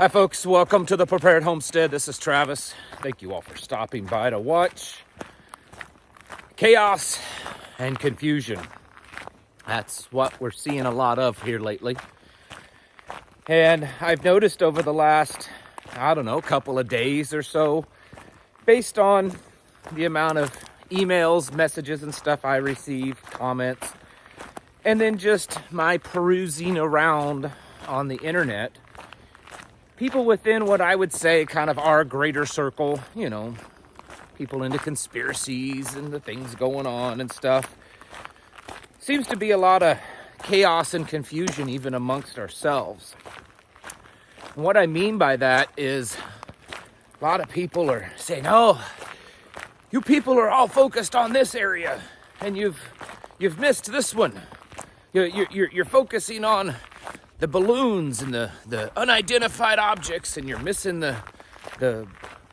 Hi folks, welcome to the Prepared Homestead. This is Travis. Thank you all for stopping by to watch chaos and confusion. That's what we're seeing a lot of here lately. And I've noticed over the last, couple of days or so, based on the amount of emails, messages, and stuff I receive, comments, and then just my perusing around on the internet, people within what I would say kind of our greater circle, people into conspiracies and the things going on and stuff. Seems to be a lot of chaos and confusion even amongst ourselves. And what I mean by that is a lot of people are saying, oh, you people are all focused on this area and you've missed this one. You're focusing on the balloons and the unidentified objects, and you're missing the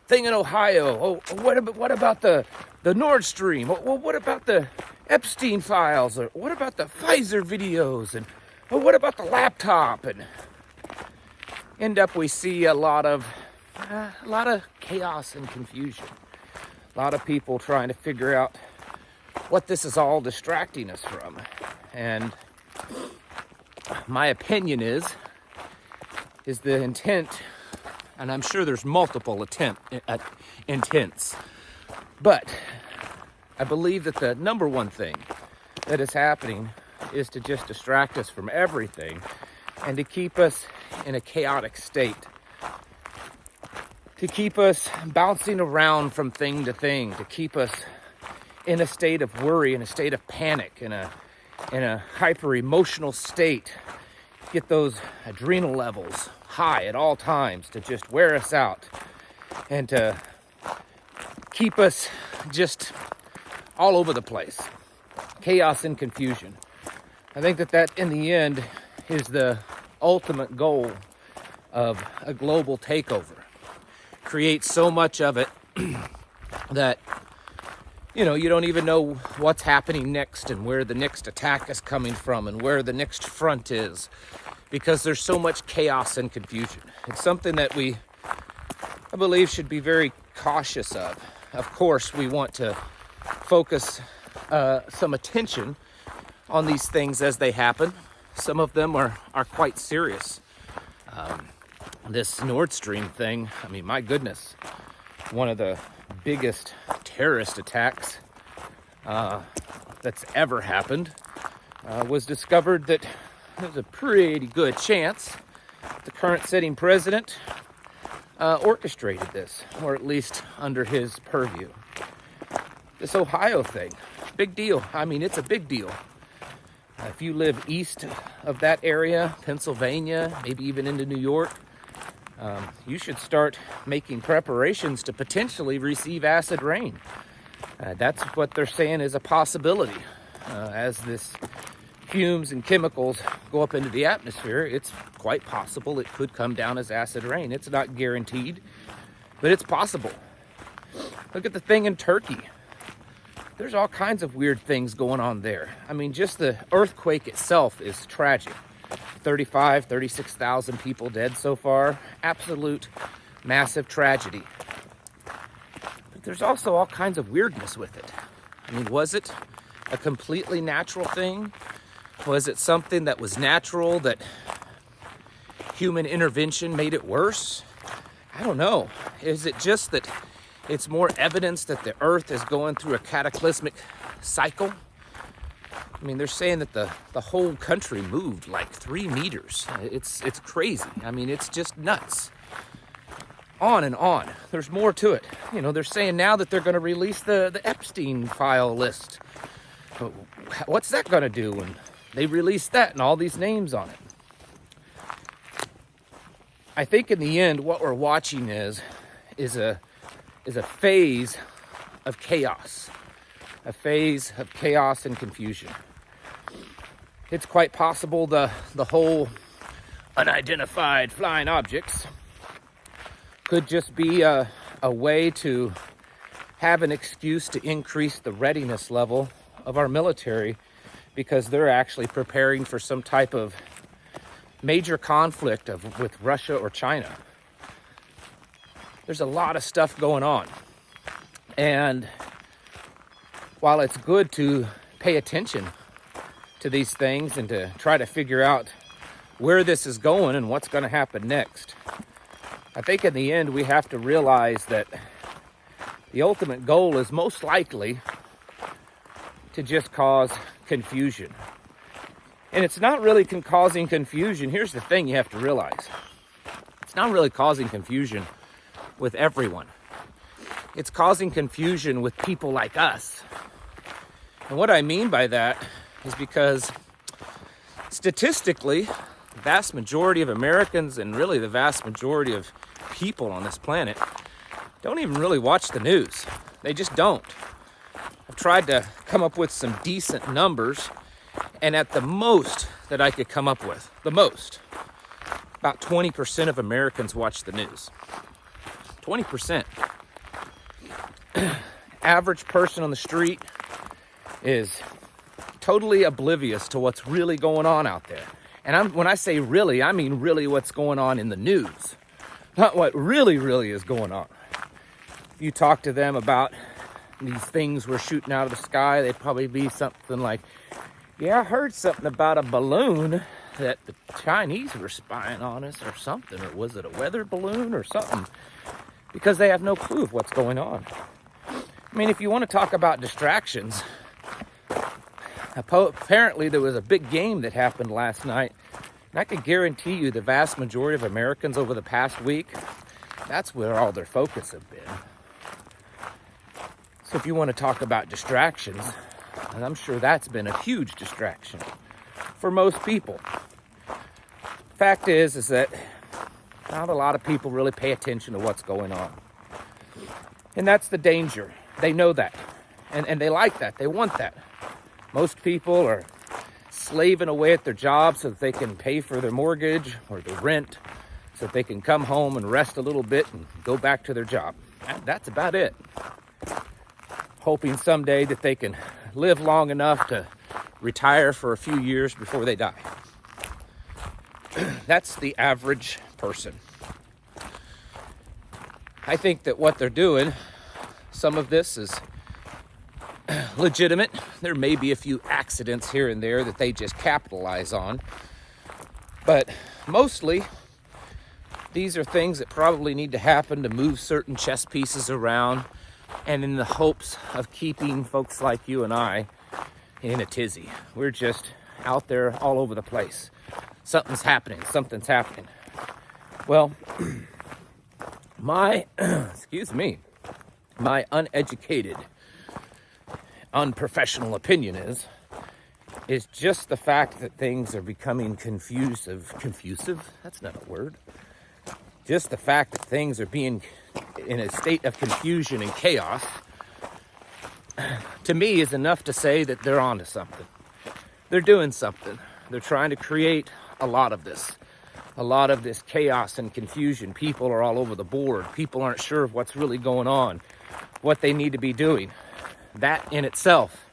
thing in Ohio. Oh, what about the Nord Stream? Well, what about the Epstein files? Or what about the Pfizer videos? And what about the laptop? And we see a lot of chaos and confusion. A lot of people trying to figure out what this is all distracting us from. And my opinion is the intent, and I'm sure there's multiple intents, but I believe that the number one thing that is happening is to just distract us from everything and to keep us in a chaotic state, to keep us bouncing around from thing to thing, to keep us in a state of worry, in a state of panic, in a hyper-emotional state, get those adrenal levels high at all times to just wear us out and to keep us just all over the place. Chaos and confusion. I think that in the end is the ultimate goal of a global takeover. Create so much of it that you don't even know what's happening next and where the next attack is coming from and where the next front is, because there's so much chaos and confusion. It's something that I believe, should be very cautious of. Of course, we want to focus some attention on these things as they happen. Some of them are quite serious. This Nord Stream thing, my goodness, one of the biggest terrorist attacks that's ever happened, was discovered that there's a pretty good chance the current sitting president orchestrated this, or at least under his purview. This Ohio thing, big deal. It's a big deal. If you live east of that area, Pennsylvania, maybe even into New York, you should start making preparations to potentially receive acid rain. That's what they're saying is a possibility. As this fumes and chemicals go up into the atmosphere, it's quite possible it could come down as acid rain. It's not guaranteed, but it's possible. Look at the thing in Turkey. There's all kinds of weird things going on there. Just the earthquake itself is tragic. 36,000 people dead so far. Absolute massive tragedy. But there's also all kinds of weirdness with it. Was it a completely natural thing? Was it something that was natural that human intervention made it worse? I don't know. Is it just that it's more evidence that the earth is going through a cataclysmic cycle? They're saying that the whole country moved like 3 meters. It's crazy. It's just nuts. On and on. There's more to it. They're saying now that they're going to release the Epstein file list. What's that going to do when they release that and all these names on it? I think in the end, what we're watching is a phase of chaos. A phase of chaos and confusion. It's quite possible the whole unidentified flying objects could just be a way to have an excuse to increase the readiness level of our military, because they're actually preparing for some type of major conflict with Russia or China. there's a lot of stuff going on. And while it's good to pay attention to these things and to try to figure out where this is going and what's going to happen next, I think in the end we have to realize that the ultimate goal is most likely to just cause confusion. And it's not really causing confusion. Here's the thing you have to realize. It's not really causing confusion with everyone. It's causing confusion with people like us. And what I mean by that is because statistically, the vast majority of Americans and really the vast majority of people on this planet don't even really watch the news. They just don't. I've tried to come up with some decent numbers, and at the most that I could come up with, about 20% of Americans watch the news. 20%. Average person on the street is totally oblivious to what's really going on out there. And when I say really, I mean really what's going on in the news, not what really is going on. If you talk to them about these things we're shooting out of the sky, they'd probably be something like, yeah, I heard something about a balloon that the Chinese were spying on us or something, or was it a weather balloon or something? Because they have no clue of what's going on. I mean, if you want to talk about distractions, apparently there was a big game that happened last night, and I can guarantee you the vast majority of Americans over the past week, that's where all their focus have been. So if you want to talk about distractions, and I'm sure that's been a huge distraction for most people. Fact is that not a lot of people really pay attention to what's going on. And that's the danger. They know that. And they like that. They want that. Most people are slaving away at their jobs so that they can pay for their mortgage or their rent, so that they can come home and rest a little bit and go back to their job. That's about it. Hoping someday that they can live long enough to retire for a few years before they die. That's the average person. I think that what they're doing, some of this is legitimate. There may be a few accidents here and there that they just capitalize on. But mostly, these are things that probably need to happen to move certain chess pieces around, and in the hopes of keeping folks like you and I in a tizzy. We're just out there all over the place. Something's happening. Well, my uneducated, unprofessional opinion is just the fact that things are becoming confusive? That's not a word. Just the fact that things are being in a state of confusion and chaos, to me, is enough to say that they're onto something. They're doing something. They're trying to create a lot of this chaos and confusion. People are all over the board. People aren't sure of what's really going on, what they need to be doing. That in itself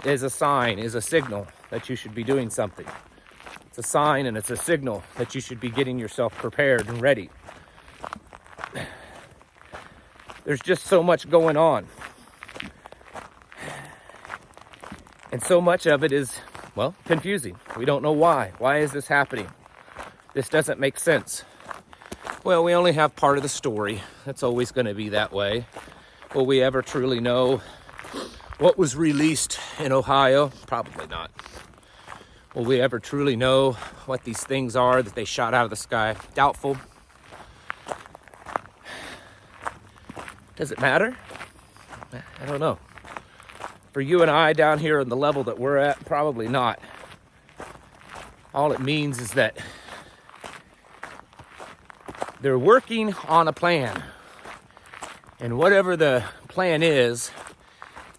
is a sign, is a signal that you should be doing something. It's a sign and it's a signal that you should be getting yourself prepared and ready. There's just so much going on. And so much of it is, well, confusing. We don't know why. Why is this happening? This doesn't make sense. Well, we only have part of the story. That's always going to be that way. Will we ever truly know what was released in Ohio? Probably not. Will we ever truly know what these things are that they shot out of the sky? Doubtful. Does it matter? I don't know. For you and I down here on the level that we're at, probably not. All it means is that they're working on a plan. And whatever the plan is,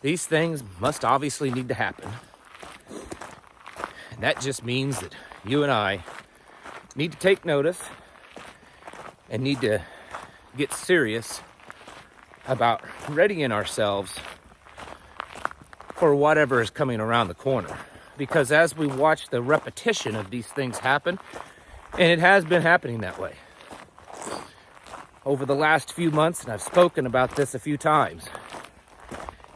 these things must obviously need to happen. And that just means that you and I need to take notice and need to get serious about readying ourselves for whatever is coming around the corner. Because as we watch the repetition of these things happen, and it has been happening that way, over the last few months, and I've spoken about this a few times,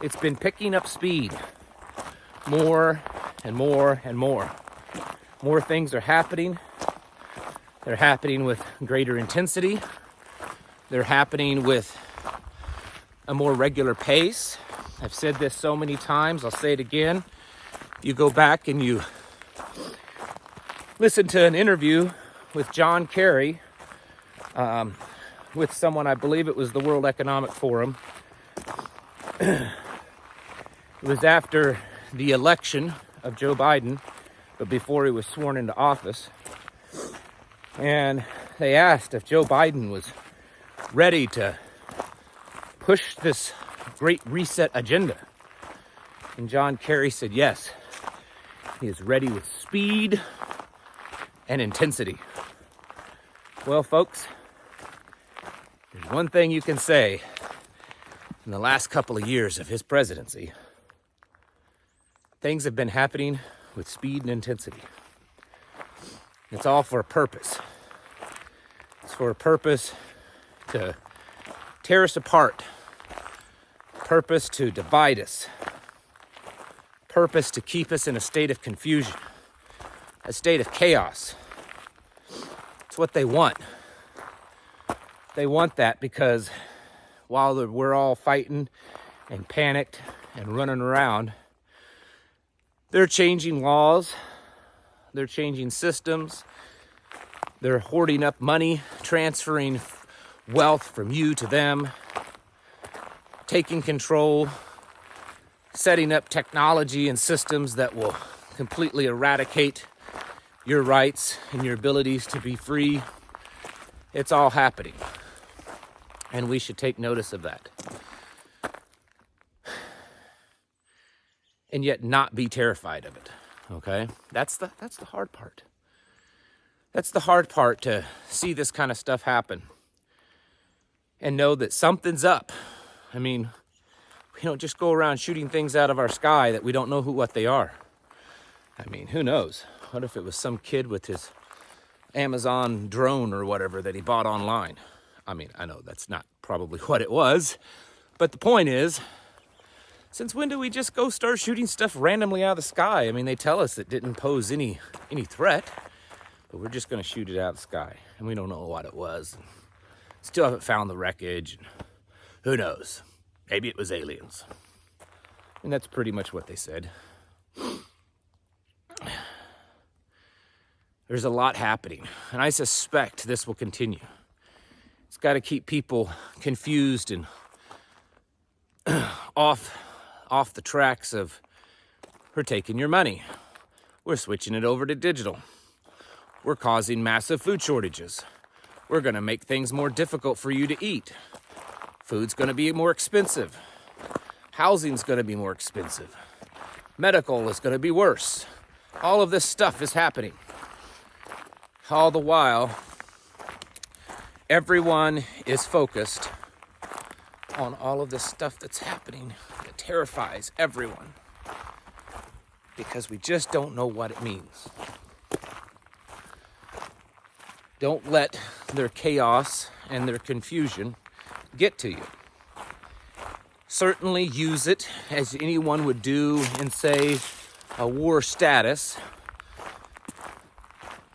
it's been picking up speed more and more and more. More things are happening. They're happening with greater intensity. They're happening with a more regular pace. I've said this so many times, I'll say it again. You go back and you listen to an interview with John Kerry, with someone, I believe it was the World Economic Forum. It was after the election of Joe Biden, but before he was sworn into office. And they asked if Joe Biden was ready to push this great reset agenda. And John Kerry said yes. He is ready with speed and intensity. Well, folks, there's one thing you can say in the last couple of years of his presidency. Things have been happening with speed and intensity. It's all for a purpose. It's for a purpose to tear us apart, purpose to divide us, purpose to keep us in a state of confusion, a state of chaos. It's what they want. They want that because while we're all fighting and panicked and running around, they're changing laws, they're changing systems, they're hoarding up money, transferring wealth from you to them, taking control, setting up technology and systems that will completely eradicate your rights and your abilities to be free. It's all happening, and we should take notice of that. And yet not be terrified of it, okay? That's the hard part. That's the hard part, to see this kind of stuff happen and know that something's up. I mean, we don't just go around shooting things out of our sky that we don't know what they are. I mean, who knows? What if it was some kid with his Amazon drone or whatever that he bought online? I mean, I know that's not probably what it was, but the point is, since when do we just go start shooting stuff randomly out of the sky? I mean, they tell us it didn't pose any threat, but we're just going to shoot it out of the sky, and we don't know what it was. Still haven't found the wreckage. Who knows? Maybe it was aliens. And that's pretty much what they said. There's a lot happening, and I suspect this will continue. It's got to keep people confused and off the tracks of, we're taking your money, we're switching it over to digital, we're causing massive food shortages, we're going to make things more difficult for you to eat, food's going to be more expensive, housing's going to be more expensive, medical is going to be worse. All of this stuff is happening. All the while, everyone is focused on all of this stuff that's happening that terrifies everyone, because we just don't know what it means. Don't let their chaos and their confusion get to you. Certainly use it as anyone would do in, say, a war status,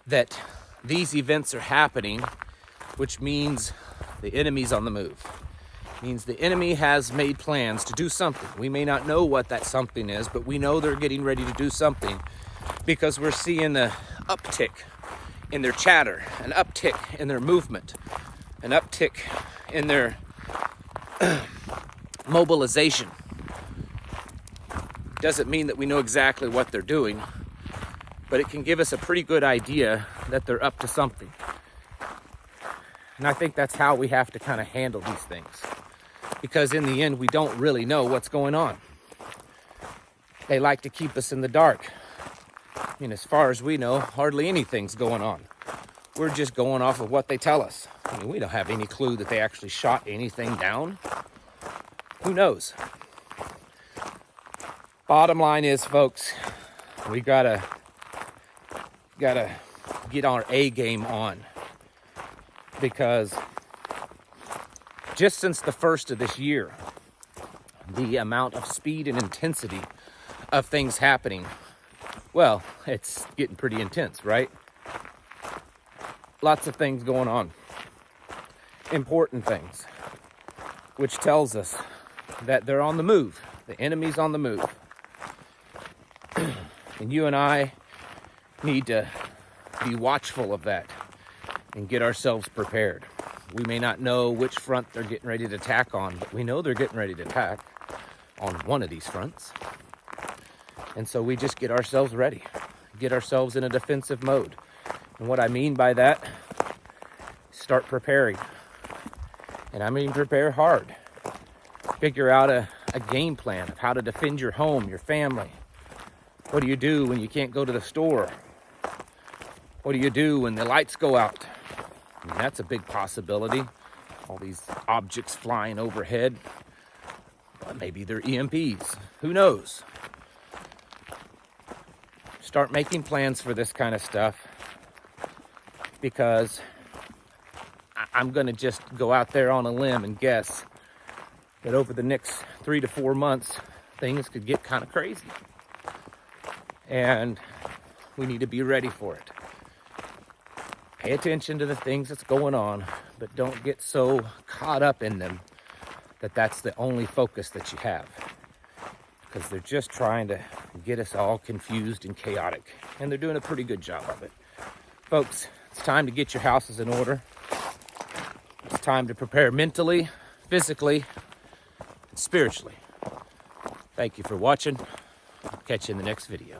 that these events are happening, which means the enemy's on the move. Means the enemy has made plans to do something. We may not know what that something is, but we know they're getting ready to do something because we're seeing an uptick in their chatter, an uptick in their movement, an uptick in their mobilization. Doesn't mean that we know exactly what they're doing, but it can give us a pretty good idea that they're up to something. And I think that's how we have to kind of handle these things, because in the end, we don't really know what's going on. They like to keep us in the dark. I mean, as far as we know, hardly anything's going on. We're just going off of what they tell us. I mean, we don't have any clue that they actually shot anything down. Who knows? Bottom line is, folks, we gotta get our A game on, because just since the first of this year, the amount of speed and intensity of things happening, well, it's getting pretty intense, right? Lots of things going on, important things, which tells us that they're on the move. The enemy's on the move. And you and I need to be watchful of that and get ourselves prepared. We may not know which front they're getting ready to attack on, but we know they're getting ready to attack on one of these fronts. And so we just get ourselves ready, get ourselves in a defensive mode. And what I mean by that, start preparing. And I mean prepare hard. Figure out a game plan of how to defend your home, your family. What do you do when you can't go to the store? What do you do when the lights go out? I mean, that's a big possibility. All these objects flying overhead. Well, maybe they're EMPs. Who knows? Start making plans for this kind of stuff, because I'm going to just go out there on a limb and guess that over the next 3 to 4 months, things could get kind of crazy. And we need to be ready for it. Pay attention to the things that's going on, but don't get so caught up in them that that's the only focus that you have. Because they're just trying to get us all confused and chaotic. And they're doing a pretty good job of it. Folks, it's time to get your houses in order. It's time to prepare mentally, physically, and spiritually. Thank you for watching. I'll catch you in the next video.